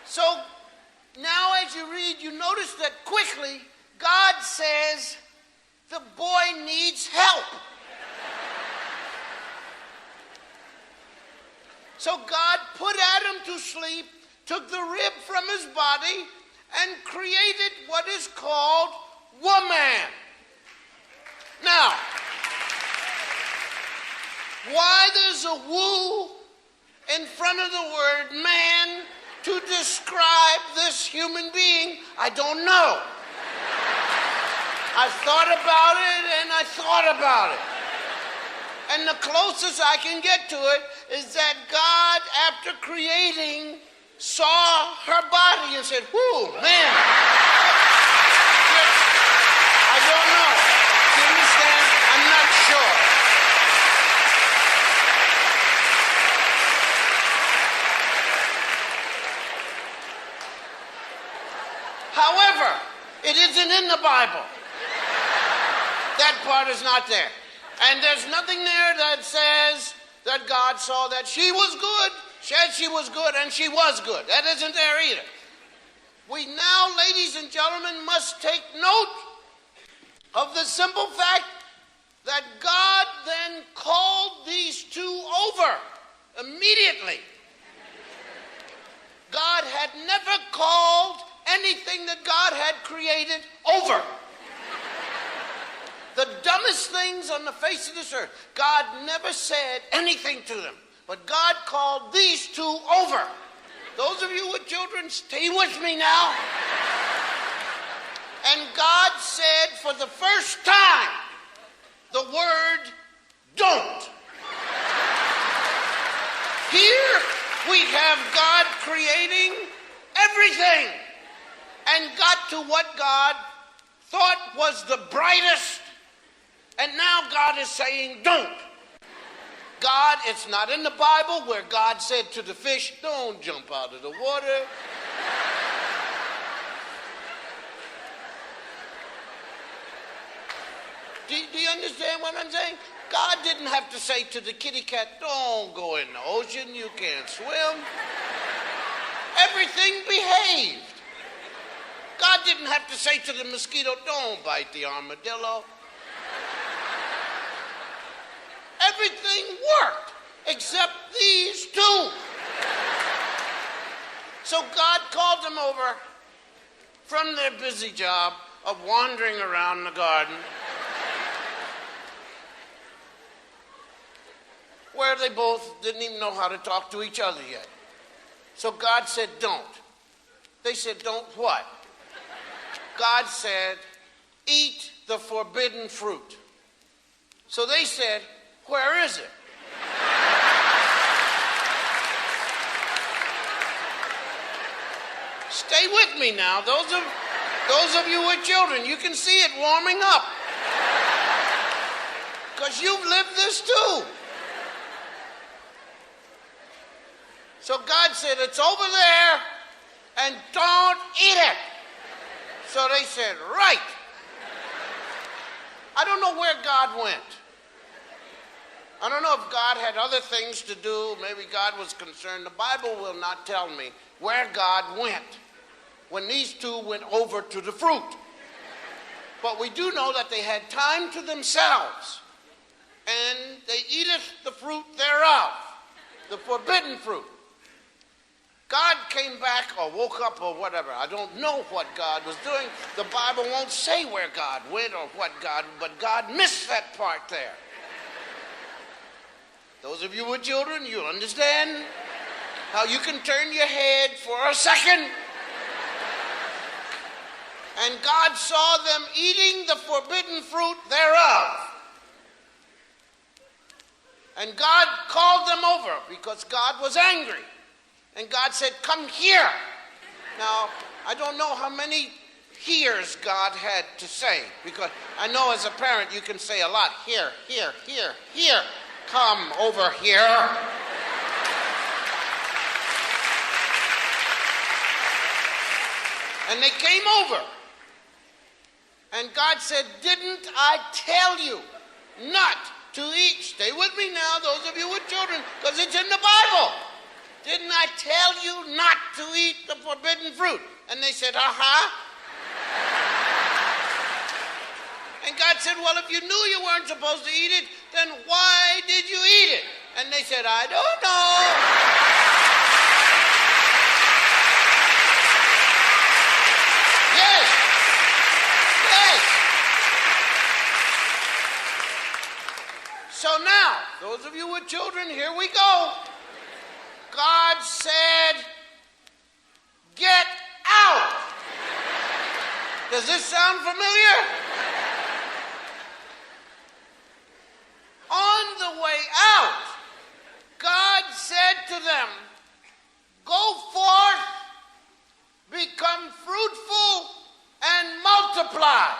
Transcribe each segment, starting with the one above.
So now as you read, you notice that quickly God says the boy needs help. So God put Adam to sleep, took the rib from his body, and created what is called woman. Now, why there's a woo in front of the word man to describe this human being, I don't know. I thought about it and I thought about it. And the closest I can get to it is that God, after creating, saw her body and said, whoo, man. I don't know. Do you understand? I'm not sure. However, it isn't in the Bible. That part is not there. And there's nothing there that says that God saw that she was good, said she was good, and she was good. That isn't there either. We now, ladies and gentlemen, must take note of the simple fact that God then called these two over immediately. God had never called anything that God had created over. The dumbest things on the face of this earth, God never said anything to them. But God called these two over. Those of you with children, stay with me now. And God said for the first time the word don't. Here we have God creating everything and got to what God thought was the brightest. And now God is saying, don't. God, it's not in the Bible where God said to the fish, don't jump out of the water. Do you understand what I'm saying? God didn't have to say to the kitty cat, don't go in the ocean, you can't swim. Everything behaved. God didn't have to say to the mosquito, don't bite the armadillo. Everything worked except these two. So God called them over from their busy job of wandering around the garden, where they both didn't even know how to talk to each other yet. So God said, don't. They said, don't what? God said, eat the forbidden fruit. So they said, where is it? Stay with me now. Those of you with children, you can see it warming up. Because you've lived this too. So God said, it's over there, and don't eat it. So they said, right. I don't know where God went. I don't know if God had other things to do. Maybe God was concerned. The Bible will not tell me where God went when these two went over to the fruit. But we do know that they had time to themselves. And they eateth the fruit thereof, the forbidden fruit. God came back or woke up or whatever. I don't know what God was doing. The Bible won't say where God went or what God, but God missed that part there. Those of you with children, you understand how you can turn your head for a second. And God saw them eating the forbidden fruit thereof. And God called them over because God was angry. And God said, come here. Now, I don't know how many hears God had to say, because I know as a parent you can say a lot. Here, here, here, here. Come over here. And they came over. And God said, didn't I tell you not to eat? Stay with me now, those of you with children, because it's in the Bible. Didn't I tell you not to eat the forbidden fruit? And they said, And God said, well, if you knew you weren't supposed to eat it, then why did you eat it? And they said, I don't know. Yes. So now, those of you with children, here we go. God said, get out. Does this sound familiar? On the way out, God said to them, go forth, become fruitful, and multiply.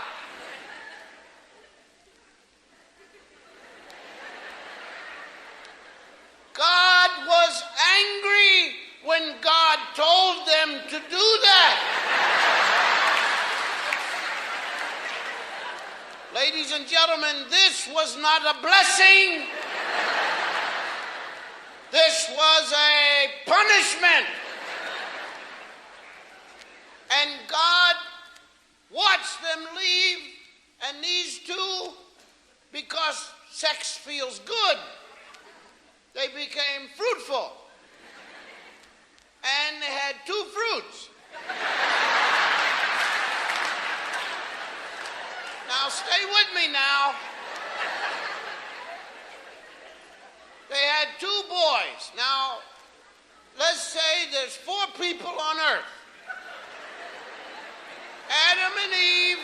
God was angry when God told them to do that. Ladies and gentlemen, this was not a blessing. This was a punishment. And God watched them leave, and these two, because sex feels good, they became fruitful. And they had 2 fruits. Now, stay with me now. They had 2 boys. Now, let's say there's 4 people on earth. Adam and Eve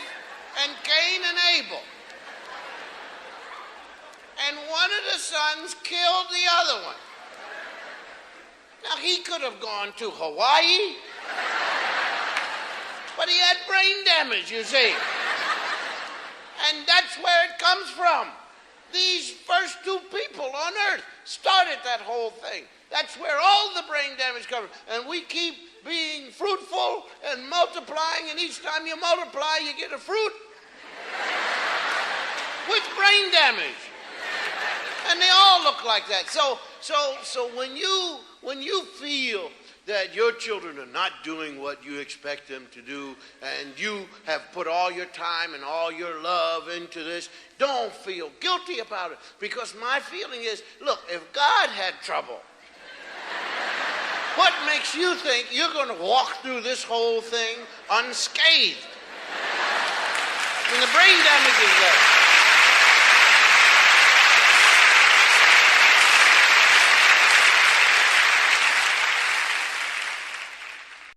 and Cain and Abel. And one of the sons killed the other one. Now, he could have gone to Hawaii, but he had brain damage, you see. And that's where it comes from. These first 2 people on earth started that whole thing. That's where all the brain damage comes from. And we keep being fruitful and multiplying, and each time you multiply, you get a fruit with brain damage. And they all look like that. So when you feel that your children are not doing what you expect them to do, and you have put all your time and all your love into this, don't feel guilty about it. Because my feeling is, look, if God had trouble, what makes you think you're going to walk through this whole thing unscathed? When the brain damage is there.